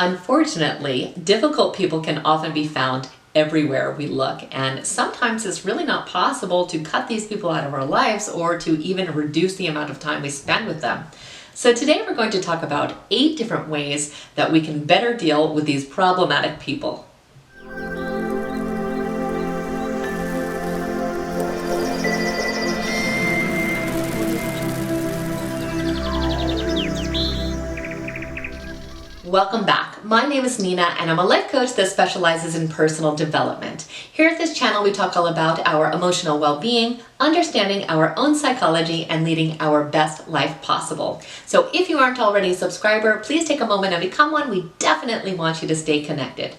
Unfortunately, difficult people can often be found everywhere we look, and sometimes it's really not possible to cut these people out of our lives or to even reduce the amount of time we spend with them. So today we're going to talk about 8 different ways that we can better deal with these problematic people. Welcome back. My name is Nina and I'm a life coach that specializes in personal development. Here at this channel we talk all about our emotional well-being, understanding our own psychology, and leading our best life possible. So if you aren't already a subscriber, please take a moment and become one. We definitely want you to stay connected.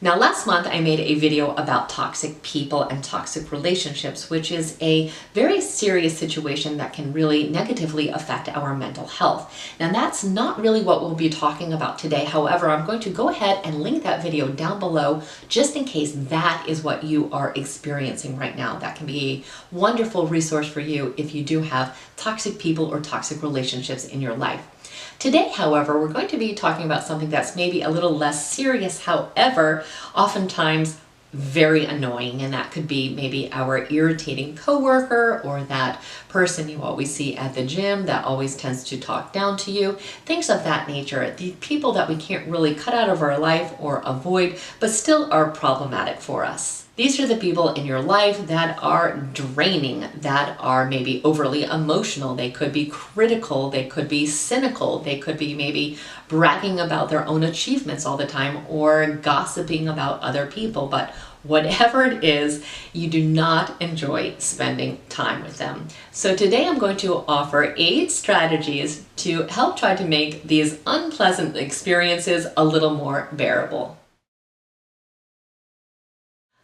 Now, last month I made a video about toxic people and toxic relationships, which is a very serious situation that can really negatively affect our mental health. Now, that's not really what we'll be talking about today. However, I'm going to go ahead and link that video down below just in case that is what you are experiencing right now. That can be a wonderful resource for you if you do have toxic people or toxic relationships in your life. Today, however, we're going to be talking about something that's maybe a little less serious, however, oftentimes very annoying, and that could be maybe our irritating coworker or that person you always see at the gym that always tends to talk down to you, things of that nature. The people that we can't really cut out of our life or avoid, but still are problematic for us. These are the people in your life that are draining, that are maybe overly emotional. They could be critical, they could be cynical, they could be maybe bragging about their own achievements all the time or gossiping about other people. But whatever it is, you do not enjoy spending time with them. So today I'm going to offer 8 strategies to help try to make these unpleasant experiences a little more bearable.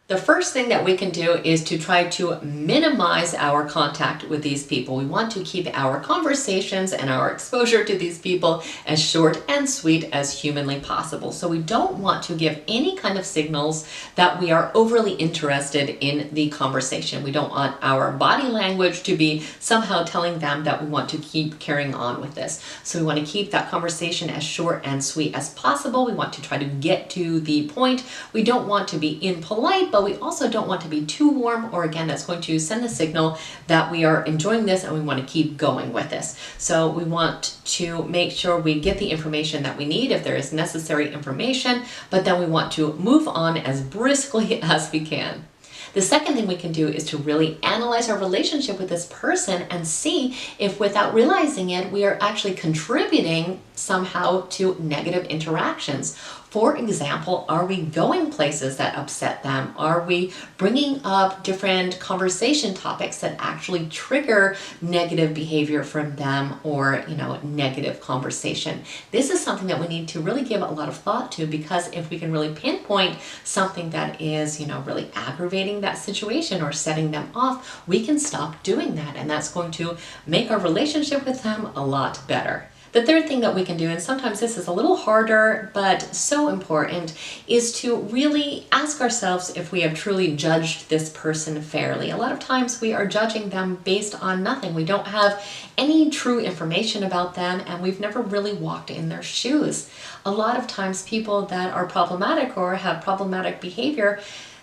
The first thing that we can do is to try to minimize our contact with these people. We want to keep our conversations and our exposure to these people as short and sweet as humanly possible. So we don't want to give any kind of signals that we are overly interested in the conversation. We don't want our body language to be somehow telling them that we want to keep carrying on with this. So we want to keep that conversation as short and sweet as possible. We want to try to get to the point. We don't want to be impolite, but we also don't want to be too warm, or again, that's going to send the signal that we are enjoying this and we want to keep going with this. So we want to make sure we get the information that we need if there is necessary information, but then we want to move on as briskly as we can. The second thing we can do is to really analyze our relationship with this person and see if, without realizing it, we are actually contributing somehow to negative interactions. For example, are we going places that upset them? Are we bringing up different conversation topics that actually trigger negative behavior from them or, negative conversation? This is something that we need to really give a lot of thought to, because if we can really pinpoint something that is, really aggravating that situation or setting them off, we can stop doing that, and that's going to make our relationship with them a lot better. The third thing that we can do, and sometimes this is a little harder but so important, is to really ask ourselves if we have truly judged this person fairly. A lot of times we are judging them based on nothing. We don't have any true information about them, and we've never really walked in their shoes. A lot of times people that are problematic or have problematic behavior,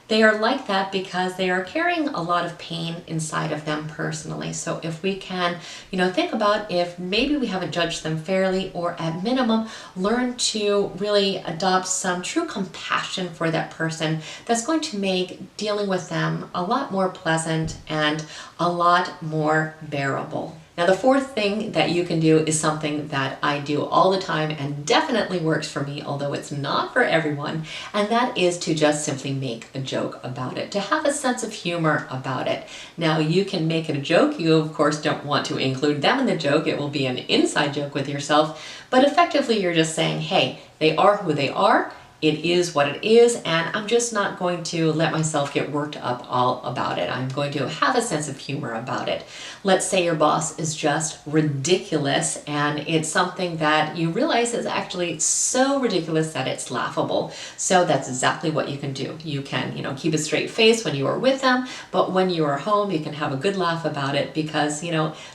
they are like that because they are carrying a lot of pain inside of them personally. So if we can, think about if maybe we haven't judged them fairly, or at minimum, learn to really adopt some true compassion for that person, that's going to make dealing with them a lot more pleasant and a lot more bearable. Now, the fourth thing that you can do is something that I do all the time and definitely works for me, although it's not for everyone, and that is to just simply make a joke about it, to have a sense of humor about it. Now, you can make it a joke. You, of course, don't want to include them in the joke. It will be an inside joke with yourself, but effectively you're just saying, hey, they are who they are. It is what it is, and I'm just not going to let myself get worked up all about it. I'm going to have a sense of humor about it. Let's say your boss is just ridiculous, and it's something that you realize is actually so ridiculous that it's laughable. So that's exactly what you can do. You can, keep a straight face when you are with them, but when you are home, you can have a good laugh about it, because,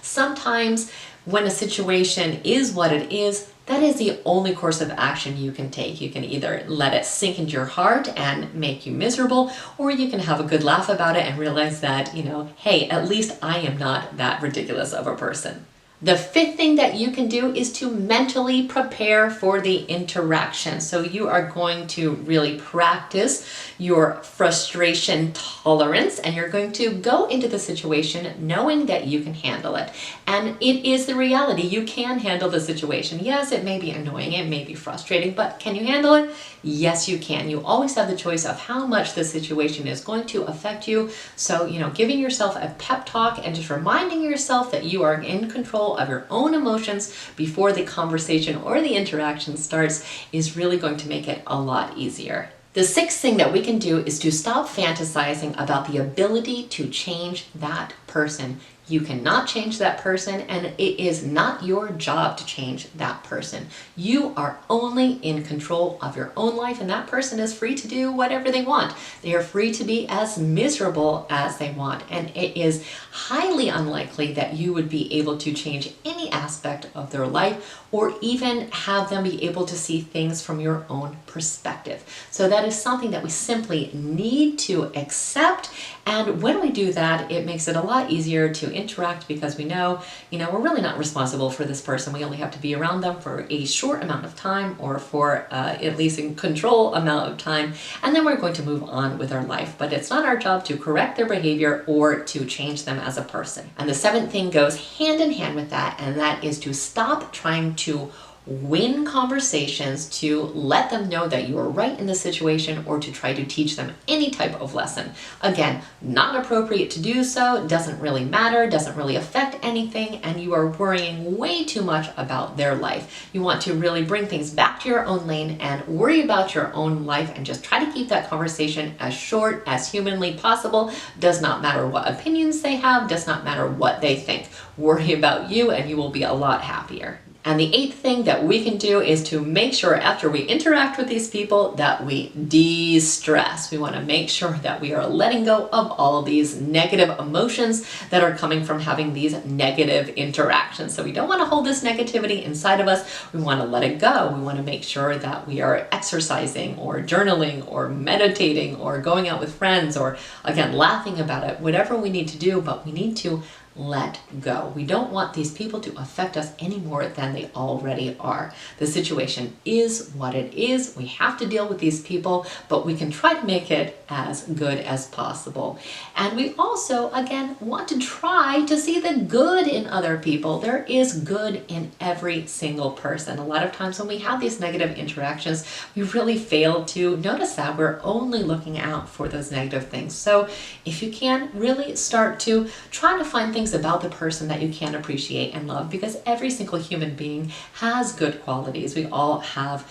sometimes When a situation is what it is, that is the only course of action you can take. You can either let it sink into your heart and make you miserable, or you can have a good laugh about it and realize that, hey, at least I am not that ridiculous of a person. The fifth thing that you can do is to mentally prepare for the interaction. So you are going to really practice your frustration tolerance, and you're going to go into the situation knowing that you can handle it. And it is the reality. You can handle the situation. Yes, it may be annoying, it may be frustrating, but can you handle it? Yes, you can. You always have the choice of how much the situation is going to affect you. So, giving yourself a pep talk and just reminding yourself that you are in control of your own emotions before the conversation or the interaction starts is really going to make it a lot easier. The sixth thing that we can do is to stop fantasizing about the ability to change that person. You cannot change that person, and it is not your job to change that person. You are only in control of your own life, and that person is free to do whatever they want. They are free to be as miserable as they want, and it is highly unlikely that you would be able to change any aspect of their life or even have them be able to see things from your own perspective. So that is something that we simply need to accept, and when we do that, it makes it a lot easier to interact because we know, we're really not responsible for this person. We only have to be around them for a short amount of time, or for at least a control amount of time, and then we're going to move on with our life. But it's not our job to correct their behavior or to change them as a person. And the seventh thing goes hand in hand with that, and that is to stop trying to win conversations, to let them know that you are right in the situation, or to try to teach them any type of lesson. Again, not appropriate to do so, doesn't really matter, doesn't really affect anything, and you are worrying way too much about their life. You want to really bring things back to your own lane and worry about your own life, and just try to keep that conversation as short as humanly possible. Does not matter what opinions they have, does not matter what they think. Worry about you and you will be a lot happier. And the eighth thing that we can do is to make sure after we interact with these people that we de-stress. We want to make sure that we are letting go of all of these negative emotions that are coming from having these negative interactions. So we don't want to hold this negativity inside of us. We want to let it go. We want to make sure that we are exercising or journaling or meditating or going out with friends, or again, laughing about it, whatever we need to do, but we need to let go. We don't want these people to affect us any more than they already are. The situation is what it is. We have to deal with these people, but we can try to make it as good as possible. And we also, again, want to try to see the good in other people. There is good in every single person. A lot of times when we have these negative interactions, we really fail to notice that we're only looking out for those negative things. So if you can, really start to try to find things about the person that you can appreciate and love, because every single human being has good qualities. We all have,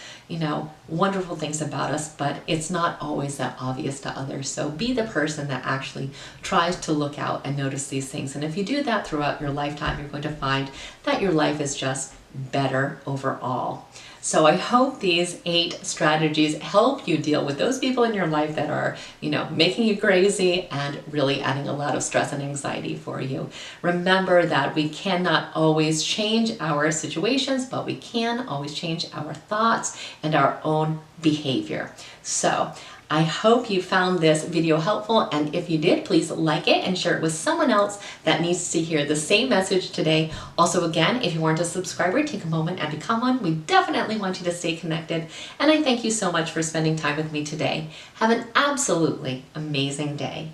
wonderful things about us, but it's not always that obvious to others. So be the person that actually tries to look out and notice these things. And if you do that throughout your lifetime, you're going to find that your life is just better overall. So I hope these 8 strategies help you deal with those people in your life that are, making you crazy and really adding a lot of stress and anxiety for you. Remember that we cannot always change our situations, but we can always change our thoughts and our own behavior. So I hope you found this video helpful, and if you did, please like it and share it with someone else that needs to hear the same message today. Also, again, if you aren't a subscriber, take a moment and become one. We definitely want you to stay connected, and I thank you so much for spending time with me today. Have an absolutely amazing day.